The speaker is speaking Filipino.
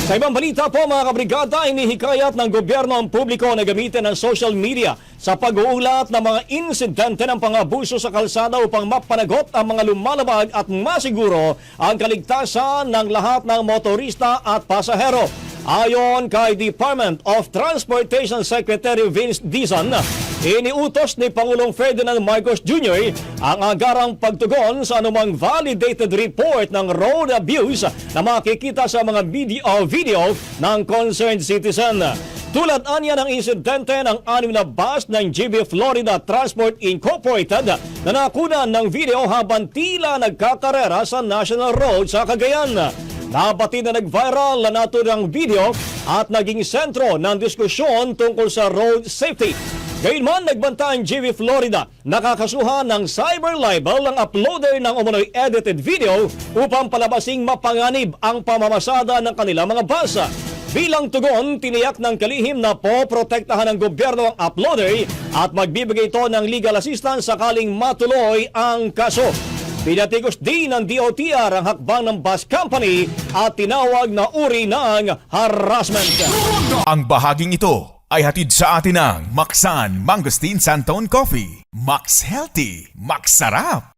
Sa ibang balita po mga kabrigada, inihikayat ng gobyerno ang publiko na gamitin ng social media sa pag-uulat ng mga insidente ng pang-abuso sa kalsada upang mapanagot ang mga lumalabag at masiguro ang kaligtasan ng lahat ng motorista at pasahero. Ayon kay Department of Transportation Secretary Vince Dizon, iniutos ni Pangulong Ferdinand Marcos Jr. ang agarang pagtugon sa anumang validated report ng road abuse na makikita sa mga video ng concerned citizen. Tulad anya ng insidente ng 6 na bus ng GB Florida Transport Incorporated na nakunan ng video habang tila nagkakarera sa National Road sa Cagayan. Nabatid na nag-viral na naturang video at naging sentro ng diskusyon tungkol sa road safety. Gayunman, nagbanta ang GV Florida nakakasuhan ng cyber libel ang uploader ng umunoy edited video upang palabasing mapanganib ang pamamasada ng kanilang mga bus. Bilang tugon, tiniyak ng kalihim na poprotektahan ng gobyerno ang uploader at magbibigay ito ng legal assistance sakaling matuloy ang kaso. Pinatikos din ng DOTR ang hakbang ng bus company at tinawag na uri ng harassment. Ang bahaging ito ay hatid sa atin ng Maxan Mangosteen Santon Coffee. Max Healthy, Max Sarap.